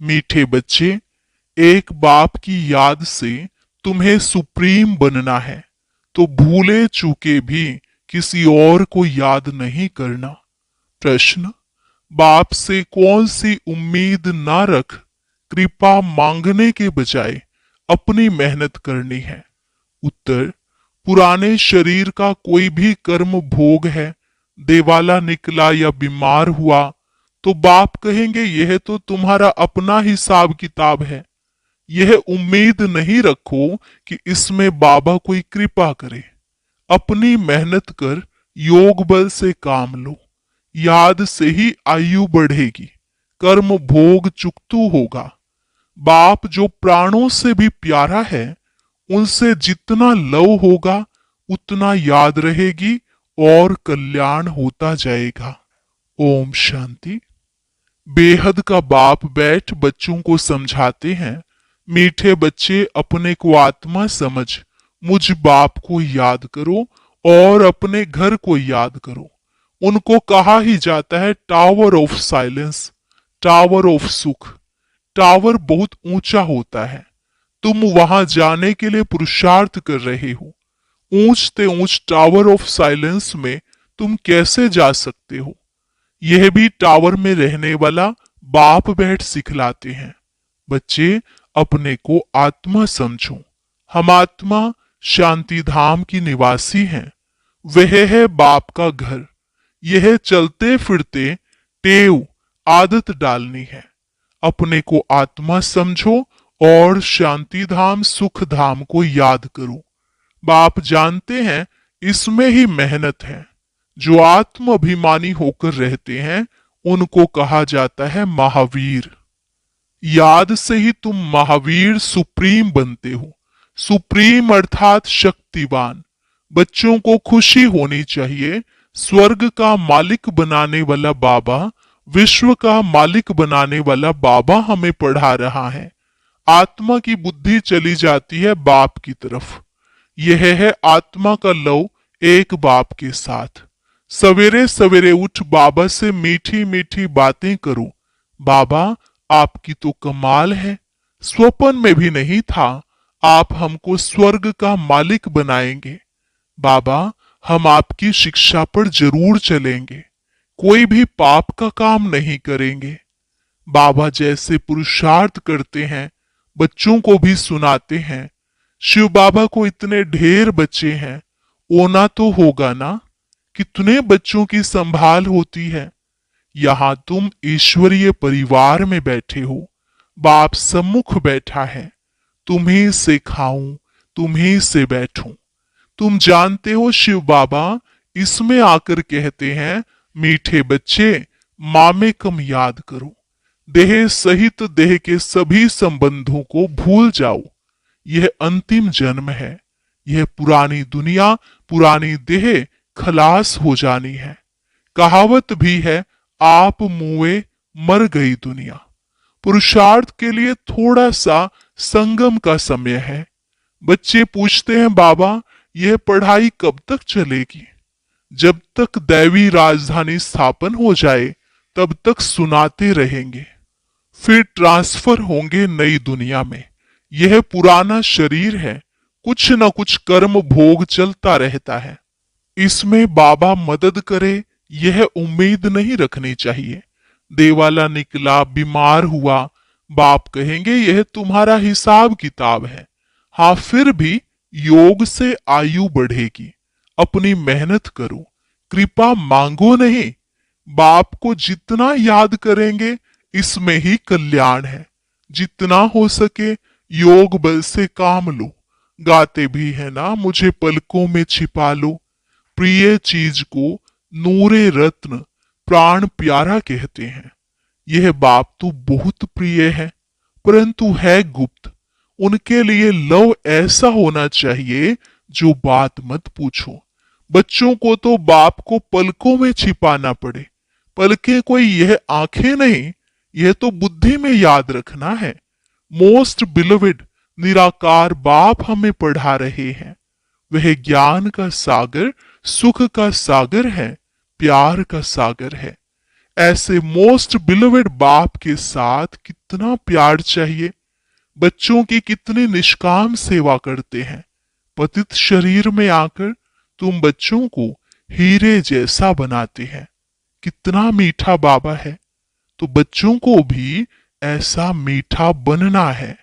मीठे बच्चे, एक बाप की याद से तुम्हें सुप्रीम बनना है, तो भूले चूके भी किसी और को याद नहीं करना। प्रश्न, बाप से कौन सी उम्मीद ना रख, कृपा मांगने के बजाय अपनी मेहनत करनी है। उत्तर, पुराने शरीर का कोई भी कर्म भोग है, देवाला निकला या बीमार हुआ तो बाप कहेंगे यह तो तुम्हारा अपना हिसाब किताब है। यह उम्मीद नहीं रखो कि इसमें बाबा कोई कृपा करे। अपनी मेहनत कर योग बल से काम लो। याद से ही आयु बढ़ेगी, कर्म भोग चुकतू होगा। बाप जो प्राणों से भी प्यारा है, उनसे जितना लव होगा उतना याद रहेगी और कल्याण होता जाएगा। ओम शांति। बेहद का बाप बैठ बच्चों को समझाते हैं, मीठे बच्चे अपने को आत्मा समझ मुझ बाप को याद करो और अपने घर को याद करो। उनको कहा ही जाता है tower of silence, tower of सुख। टावर बहुत ऊंचा होता है, तुम वहां जाने के लिए पुरुषार्थ कर रहे हो। ऊंचते ऊंच टावर ऑफ साइलेंस में तुम कैसे जा सकते हो? यह भी टावर में रहने वाला बाप बैठ सिखलाते हैं। बच्चे, अपने को आत्मा समझो। हम आत्मा शांति धाम की निवासी हैं। वह है बाप का घर। यह चलते फिरते टेव आदत डालनी है। अपने को आत्मा समझो और शांति धाम सुख धाम को याद करो। बाप जानते हैं इसमें ही मेहनत है। जो आत्म अभिमानी होकर रहते हैं उनको कहा जाता है महावीर। याद से ही तुम महावीर सुप्रीम बनते हो। सुप्रीम अर्थात शक्तिवान। बच्चों को खुशी होनी चाहिए। स्वर्ग का मालिक बनाने वाला बाबा, विश्व का मालिक बनाने वाला बाबा हमें पढ़ा रहा है। आत्मा की बुद्धि चली जाती है बाप की तरफ। यह है आत्मा का लव एक बाप के साथ। सवेरे सवेरे उठ बाबा से मीठी मीठी बातें करो। बाबा, आपकी तो कमाल है, स्वप्न में भी नहीं था आप हमको स्वर्ग का मालिक बनाएंगे। बाबा, हम आपकी शिक्षा पर जरूर चलेंगे, कोई भी पाप का काम नहीं करेंगे। बाबा जैसे पुरुषार्थ करते हैं बच्चों को भी सुनाते हैं। शिव बाबा को इतने ढेर बच्चे हैं, होना तो होगा ना। कितने बच्चों की संभाल होती है। यहां तुम ईश्वरीय परिवार में बैठे हो। बाप सम्मुख बैठा है। तुम्ही से खाऊं, तुम्ही से बैठूं। तुम जानते हो शिव बाबा इसमें आकर कहते हैं, मीठे बच्चे, माँ में कम याद करो। देह सहित देह के सभी संबंधों को भूल जाओ। यह अंतिम जन्म है। यह पुरानी दुनिया, पुरानी देह खलास हो जानी है। कहावत भी है, आप मुए मर गई दुनिया। पुरुषार्थ के लिए थोड़ा सा संगम का समय है। बच्चे पूछते हैं, बाबा यह पढ़ाई कब तक चलेगी? जब तक दैवी राजधानी स्थापन हो जाए तब तक सुनाते रहेंगे। फिर ट्रांसफर होंगे नई दुनिया में। यह पुराना शरीर है, कुछ न कुछ कर्म भोग चलता रहता है। इसमें बाबा मदद करे यह उम्मीद नहीं रखनी चाहिए। देवाला निकला, बीमार हुआ, बाप कहेंगे यह तुम्हारा हिसाब किताब है। हाँ, फिर भी योग से आयु बढ़ेगी। अपनी मेहनत करो, कृपा मांगो नहीं। बाप को जितना याद करेंगे इसमें ही कल्याण है। जितना हो सके योग बल से काम लो। गाते भी है ना, मुझे पलकों में छिपा लो। प्रिय चीज को नूरे रत्न प्राण प्यारा कहते हैं। यह बाप तो बहुत प्रिय है, परंतु है गुप्त। उनके लिए लव ऐसा होना चाहिए जो बात मत पूछो। बच्चों को तो बाप को पलकों में छिपाना पड़े। पलकें कोई यह आंखें नहीं, यह तो बुद्धि में याद रखना है। मोस्ट बिलोवेड निराकार बाप हमें पढ़ा रहे हैं। वह ज्ञान का सागर, सुख का सागर है, प्यार का सागर है। ऐसे मोस्ट बिलोवेड बाप के साथ कितना प्यार चाहिए। बच्चों की कितनी निष्काम सेवा करते हैं। पतित शरीर में आकर तुम बच्चों को हीरे जैसा बनाते हैं। कितना मीठा बाबा है। तो बच्चों को भी ऐसा मीठा बनना है।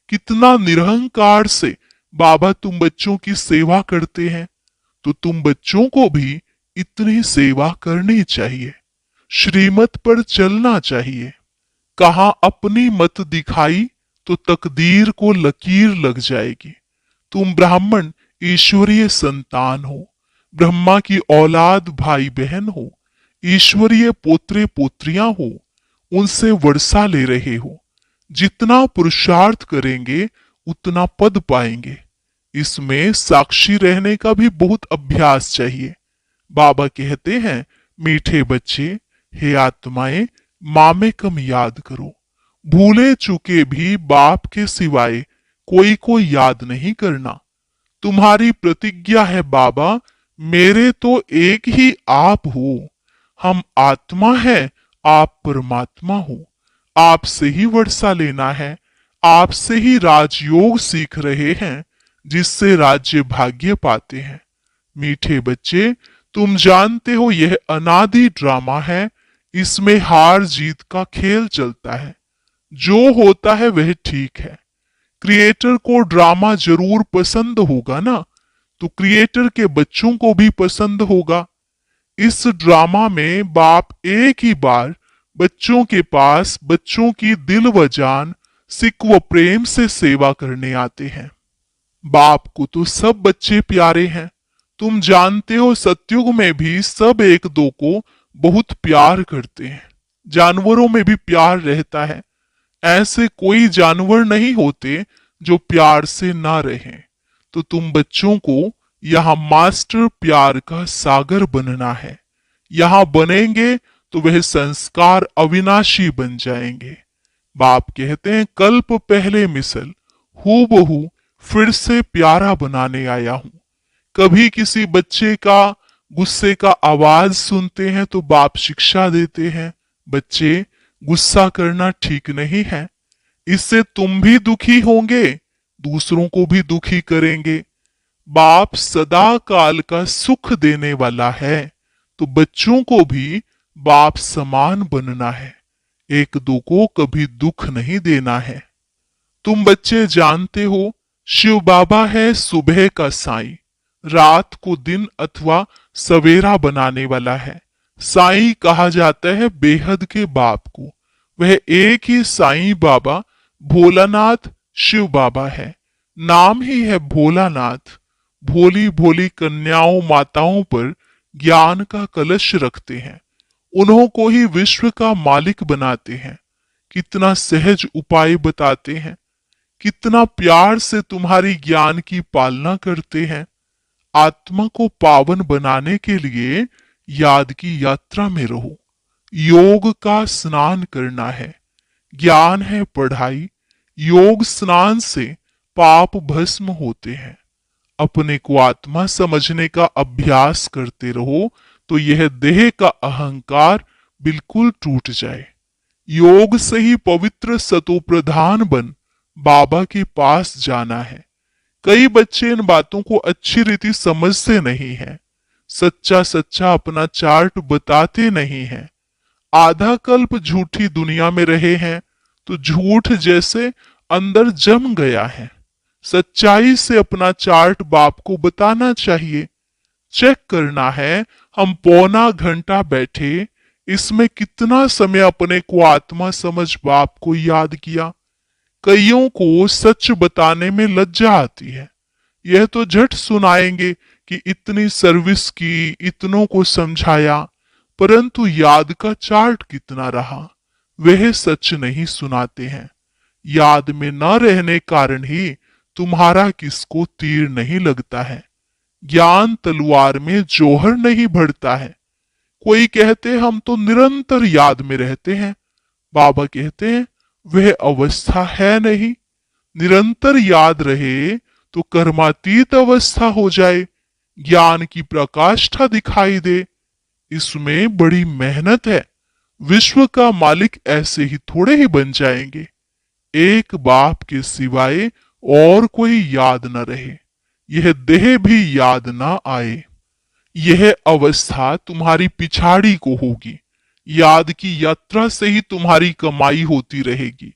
कितना निरहंकार से बाबा तुम बच्चों की सेवा करते हैं। तो तुम बच्चों को भी इतनी सेवा करनी चाहिए। श्रीमत पर चलना चाहिए। कहा अपनी मत दिखाई तो तकदीर को लकीर लग जाएगी। तुम ब्राह्मण ईश्वरीय संतान हो। ब्रह्मा की औलाद भाई बहन हो। ईश्वरीय पोत्रे पोत्रियां हो। उनसे वर्षा ले रहे हो। जितना पुरुषार्थ करेंगे उतना पद पाएंगे। इसमें साक्षी रहने का भी बहुत अभ्यास चाहिए। बाबा कहते हैं, मीठे बच्चे, हे आत्माएं, माँ में कम याद करो। भूले चुके भी बाप के सिवाय कोई को याद नहीं करना। तुम्हारी प्रतिज्ञा है बाबा, मेरे तो एक ही आप हो। हम आत्मा है, आप परमात्मा हो। आपसे ही वर्षा लेना है। आपसे ही राजयोग सीख रहे हैं, जिससे राज्य भाग्य पाते हैं। मीठे बच्चे, तुम जानते हो यह अनादि ड्रामा है। इसमें हार जीत का खेल चलता है। जो होता है वह ठीक है। क्रिएटर को ड्रामा जरूर पसंद होगा ना, तो क्रिएटर के बच्चों को भी पसंद होगा। इस ड्रामा में बाप एक ही बार बच्चों के पास बच्चों की दिल व जान, सिक व प्रेम से सेवा करने आते हैं। बाप को तो सब बच्चे प्यारे हैं। तुम जानते हो सतयुग में भी सब एक दो को बहुत प्यार करते हैं। जानवरों में भी प्यार रहता है। ऐसे कोई जानवर नहीं होते जो प्यार से ना रहें। तो तुम बच्चों को यहाँ मास्टर प्यार का सागर बनना है। यहाँ बनेंगे तो वह संस्कार अविनाशी बन जाएंगे। बाप कहते हैं, कल्प पहले मिसल हूबहू फिर से प्यारा बनाने आया हूं। कभी किसी बच्चे का गुस्से का आवाज सुनते हैं तो बाप शिक्षा देते हैं, बच्चे, गुस्सा करना ठीक नहीं है। इससे तुम भी दुखी होंगे, दूसरों को भी दुखी करेंगे। बाप सदा काल का सुख देने वाला है, तो बच्चों को भी बाप समान बनना है। एक दो को कभी दुख नहीं देना है। तुम बच्चे जानते हो, शिव बाबा है सुबह का साईं, रात को दिन अथवा सवेरा बनाने वाला है। साईं कहा जाता है बेहद के बाप को। वह एक ही साईं बाबा भोलानाथ शिव बाबा है। नाम ही है भोलानाथ। भोली भोली कन्याओं माताओं पर ज्ञान का कलश रखते हैं। उन्हों को ही विश्व का मालिक बनाते हैं। कितना सहज उपाय बताते हैं। कितना प्यार से तुम्हारी ज्ञान की पालना करते हैं। आत्मा को पावन बनाने के लिए याद की यात्रा में रहो। योग का स्नान करना है। ज्ञान है पढ़ाई। योग स्नान से पाप भस्म होते हैं। अपने को आत्मा समझने का अभ्यास करते रहो तो यह देह का अहंकार बिल्कुल टूट जाए। योग से ही पवित्र सतोप्रधान बन बाबा के पास जाना है। कई बच्चे इन बातों को अच्छी रीति समझते नहीं हैं। सच्चा सच्चा अपना चार्ट बताते नहीं हैं। आधा कल्प झूठी दुनिया में रहे हैं तो झूठ जैसे अंदर जम गया है। सच्चाई से अपना चार्ट बाप को बताना चाहिए। चेक करना है, हम पौना घंटा बैठे, इसमें कितना समय अपने को आत्मा समझ बाप को याद किया। कईयों को सच बताने में लज्जा आती है। यह तो झट सुनाएंगे कि इतनी सर्विस की, इतनों को समझाया, परंतु याद का चार्ट कितना रहा, वह सच नहीं सुनाते हैं। याद में न रहने कारण ही तुम्हारा किसको तीर नहीं लगता है। ज्ञान तलवार में जोहर नहीं बढ़ता है। कोई कहते हम तो निरंतर याद में रहते हैं। बाबा कहते हैं वह अवस्था है नहीं। निरंतर याद रहे तो कर्मातीत अवस्था हो जाए, ज्ञान की प्रकाष्ठा दिखाई दे। इसमें बड़ी मेहनत है। विश्व का मालिक ऐसे ही थोड़े ही बन जाएंगे। एक बाप के सिवाय और कोई याद न रहे, यह देह भी याद ना आए। यह अवस्था तुम्हारी पिछाड़ी को होगी। याद की यात्रा से ही तुम्हारी कमाई होती रहेगी।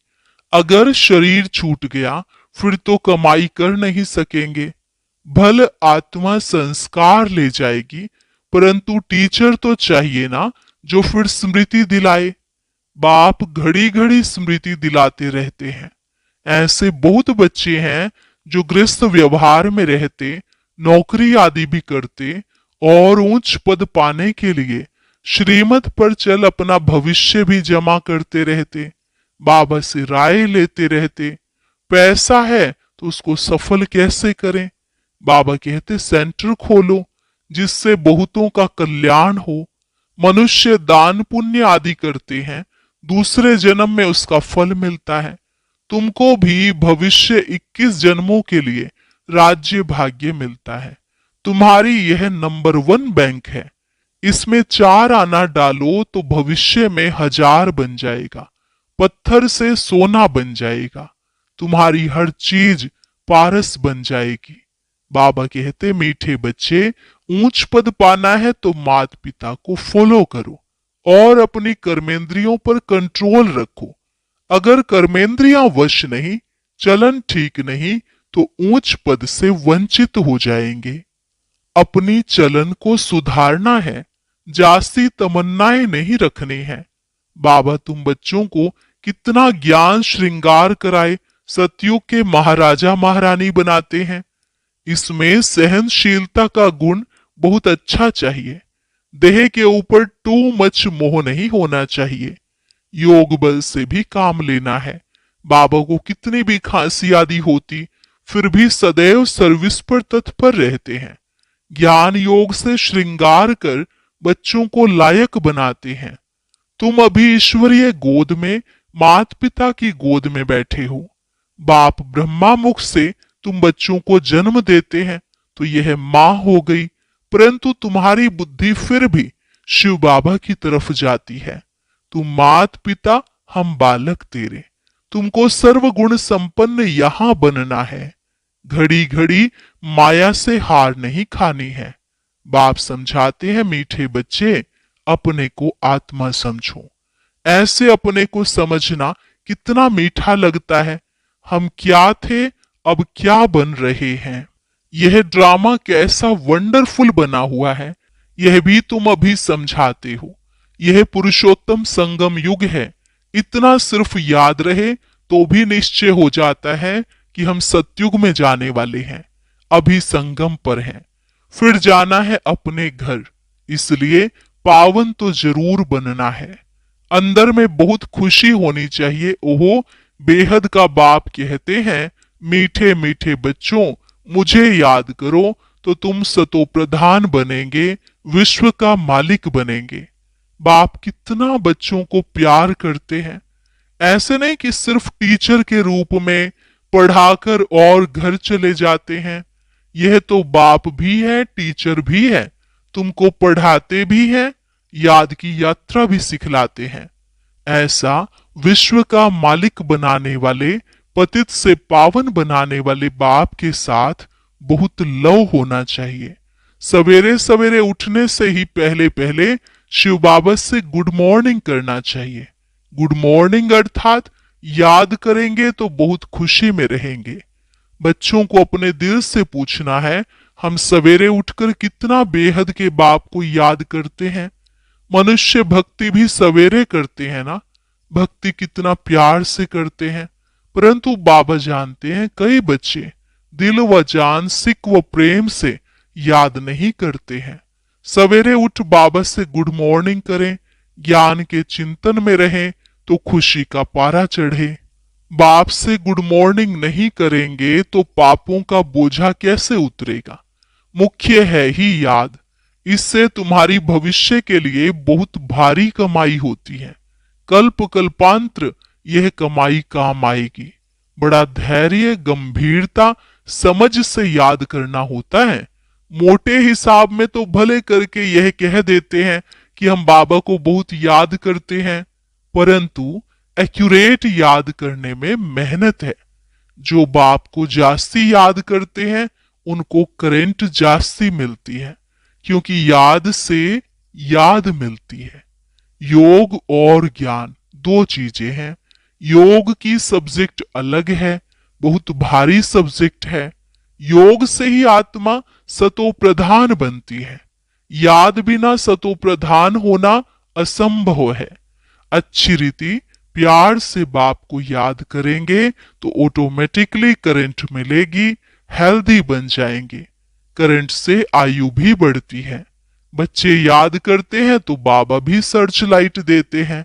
अगर शरीर छूट गया फिर तो कमाई कर नहीं सकेंगे। भल आत्मा संस्कार ले जाएगी, परंतु टीचर तो चाहिए ना जो फिर स्मृति दिलाए। बाप घड़ी घड़ी स्मृति दिलाते रहते हैं। ऐसे बहुत बच्चे हैं जो गृहस्थ व्यवहार में रहते, नौकरी आदि भी करते और उच्च पद पाने के लिए श्रीमत पर चल अपना भविष्य भी जमा करते रहते, बाबा से राय लेते रहते। पैसा है तो उसको सफल कैसे करें? बाबा कहते सेंटर खोलो जिससे बहुतों का कल्याण हो। मनुष्य दान पुण्य आदि करते हैं, दूसरे जन्म में उसका फल मिलता है। तुमको भी भविष्य 21 जन्मों के लिए राज्य भाग्य मिलता है। तुम्हारी यह नंबर 1 बैंक है। इसमें 4 आना डालो तो भविष्य में 1000 बन जाएगा। पत्थर से सोना बन जाएगा। तुम्हारी हर चीज पारस बन जाएगी। बाबा कहते मीठे बच्चे, ऊंच पद पाना है तो माता पिता को फॉलो करो और अपनी कर्मेंद्रियों पर कंट्रोल रखो। अगर कर्मेंद्रियां वश नहीं, चलन ठीक नहीं, तो ऊंच पद से वंचित हो जाएंगे। अपनी चलन को सुधारना है, जास्ती तमन्नाएं नहीं रखनी है। बाबा तुम बच्चों को कितना ज्ञान श्रृंगार कराए सतयुग के महाराजा महारानी बनाते हैं। इसमें सहनशीलता का गुण बहुत अच्छा चाहिए। देह के ऊपर टू मच मोह नहीं होना चाहिए। योग बल से भी काम लेना है। बाबा को कितनी भी खांसी आदि होती फिर भी सदैव सर्विस पर तत्पर रहते हैं। ज्ञान योग से श्रृंगार कर बच्चों को लायक बनाते हैं। तुम अभी ईश्वरीय गोद में माता पिता की गोद में बैठे हो। बाप ब्रह्मा मुख से तुम बच्चों को जन्म देते हैं तो यह मां हो गई, परंतु तुम्हारी बुद्धि फिर भी शिव बाबा की तरफ जाती है। तुम मात पिता, हम बालक तेरे। तुमको सर्वगुण संपन्न यहां बनना है। घड़ी घड़ी माया से हार नहीं खानी है। बाप समझाते हैं मीठे बच्चे, अपने को आत्मा समझो। ऐसे अपने को समझना कितना मीठा लगता है। हम क्या थे, अब क्या बन रहे हैं। यह ड्रामा कैसा वंडरफुल बना हुआ है, यह भी तुम अभी समझाते हो। यह पुरुषोत्तम संगम युग है। इतना सिर्फ याद रहे तो भी निश्चय हो जाता है कि हम सतयुग में जाने वाले हैं। अभी संगम पर हैं, फिर जाना है अपने घर। इसलिए पावन तो जरूर बनना है। अंदर में बहुत खुशी होनी चाहिए। ओहो, बेहद का बाप कहते हैं, मीठे मीठे बच्चों, मुझे याद करो तो तुम सतो प्रधान बनेंगे, विश्व का मालिक बनेंगे। बाप कितना बच्चों को प्यार करते हैं। ऐसे नहीं कि सिर्फ टीचर के रूप में पढ़ाकर और घर चले जाते हैं। यह तो बाप भी है, टीचर भी है। तुमको पढ़ाते भी हैं, याद की यात्रा भी सिखलाते हैं। ऐसा विश्व का मालिक बनाने वाले, पतित से पावन बनाने वाले बाप के साथ बहुत लव होना चाहिए। सवेरे सवेरे उठने से ही पहले पहले शिव बाबा से गुड मॉर्निंग करना चाहिए। गुड मॉर्निंग अर्थात याद करेंगे तो बहुत खुशी में रहेंगे। बच्चों को अपने दिल से पूछना है, हम सवेरे उठकर कितना बेहद के बाप को याद करते हैं। मनुष्य भक्ति भी सवेरे करते हैं ना, भक्ति कितना प्यार से करते हैं। परंतु बाबा जानते हैं कई बच्चे दिल व जान, सिक व प्रेम से याद नहीं करते हैं। सवेरे उठ बाबा से गुड मॉर्निंग करें, ज्ञान के चिंतन में रहें तो खुशी का पारा चढ़े। बाप से गुड मॉर्निंग नहीं करेंगे तो पापों का बोझा कैसे उतरेगा। मुख्य है ही याद। इससे तुम्हारी भविष्य के लिए बहुत भारी कमाई होती है। कल्प कल्पांतर यह कमाई काम आएगी। बड़ा धैर्य, गंभीरता, समझ से याद करना होता है। मोटे हिसाब में तो भले करके यह कह देते हैं कि हम बाबा को बहुत याद करते हैं, परंतु एक्यूरेट याद करने में मेहनत है। जो बाप को जास्ती याद करते हैं उनको करंट जास्ती मिलती है, क्योंकि याद से याद मिलती है। योग और ज्ञान दो चीजें हैं। योग की सब्जेक्ट अलग है, बहुत भारी सब्जेक्ट है। योग से ही आत्मा सतो प्रधान बनती है। याद बिना सतो प्रधान होना असंभव है। अच्छी रीति प्यार से बाप को याद करेंगे तो ऑटोमेटिकली करंट मिलेगी, हेल्दी बन जाएंगे। करंट से आयु भी बढ़ती है। बच्चे याद करते हैं तो बाबा भी सर्च लाइट देते हैं।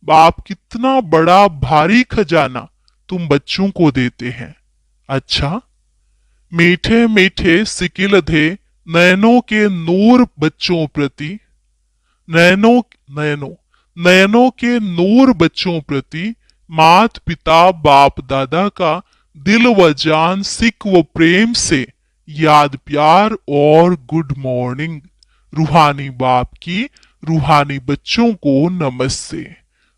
बाप कितना बड़ा भारी खजाना तुम बच्चों को देते हैं। अच्छा, मीठे मीठे सिकिलधे नयनों के नूर बच्चों प्रति, नयनों नयनों नयनों के नूर बच्चों प्रति मात पिता बाप दादा का दिल व जान सिक व प्रेम से याद प्यार और गुड मॉर्निंग। रूहानी बाप की रूहानी बच्चों को नमस्ते।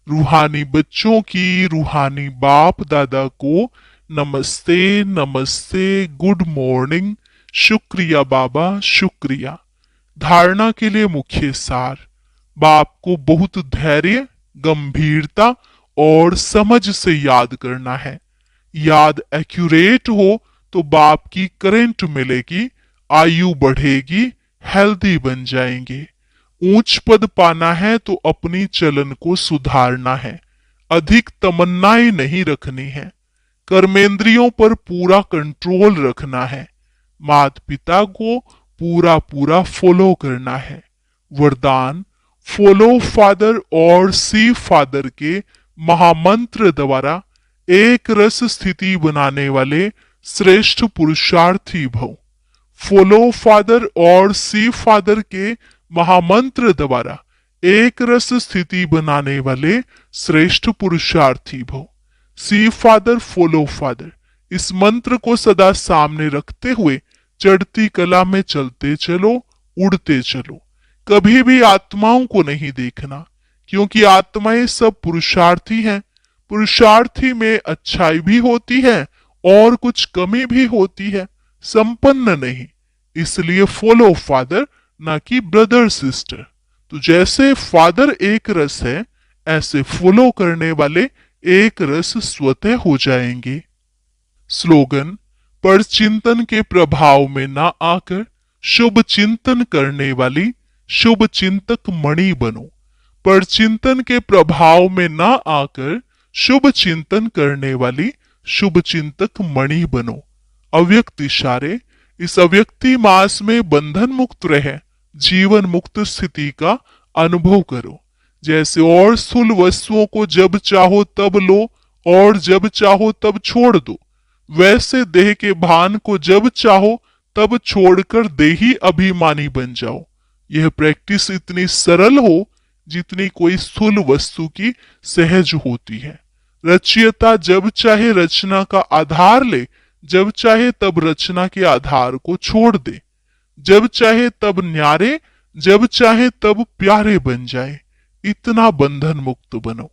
रूहानी बच्चों की रूहानी बाप दादा को नमस्ते नमस्ते, गुड मॉर्निंग। शुक्रिया बाबा, शुक्रिया। धारणा के लिए मुख्य सार, बाप को बहुत धैर्य, गंभीरता और समझ से याद करना है। याद एक्यूरेट हो तो बाप की करंट मिलेगी, आयु बढ़ेगी, हेल्दी बन जाएंगे। ऊंच पद पाना है तो अपनी चलन को सुधारना है, अधिक तमन्नाएं नहीं रखनी है। कर्मेंद्रियों पर पूरा कंट्रोल रखना है। माता पिता को पूरा पूरा फॉलो करना है। वरदान, फॉलो फादर और सी फादर के महामंत्र द्वारा एक रस स्थिति बनाने वाले श्रेष्ठ पुरुषार्थी भव। फॉलो फादर और सी फादर के महामंत्र द्वारा एक रस स्थिति बनाने वाले श्रेष्ठ पुरुषार्थी भव। सी फादर, फॉलो फादर, इस मंत्र को सदा सामने रखते हुए चढ़ती कला में चलते चलो, उड़ते चलो। कभी भी आत्माओं को नहीं देखना, क्योंकि आत्माएं सब पुरुषार्थी हैं। पुरुषार्थी में अच्छाई भी होती है और कुछ कमी भी होती है, संपन्न नहीं। इसलिए फॉलो फादर, ना कि ब्रदर सिस्टर। तो जैसे फादर एक रस है, ऐसे फॉलो करने वाले एक रस स्वतः हो जाएंगे। स्लोगन, पर चिंतन के प्रभाव में ना आकर शुभ चिंतन करने वाली शुभ चिंतक मणि बनो। पर चिंतन के प्रभाव में ना आकर शुभ चिंतन करने वाली शुभ चिंतक मणि बनो। अव्यक्त इशारे, इस अव्यक्ति मास में बंधन मुक्त रहे जीवन मुक्त स्थिति का अनुभव करो। जैसे और स्थूल वस्तुओं को जब चाहो तब लो और जब चाहो तब छोड़ दो, वैसे देह के भान को जब चाहो तब छोड़कर देही अभिमानी बन जाओ। यह प्रैक्टिस इतनी सरल हो जितनी कोई स्थूल वस्तु की सहज होती है। रचयिता जब चाहे रचना का आधार ले, जब चाहे तब रचना के आधार को छोड़ दे। जब चाहे तब न्यारे, जब चाहे तब प्यारे बन जाए। इतना बंधन मुक्त बनो।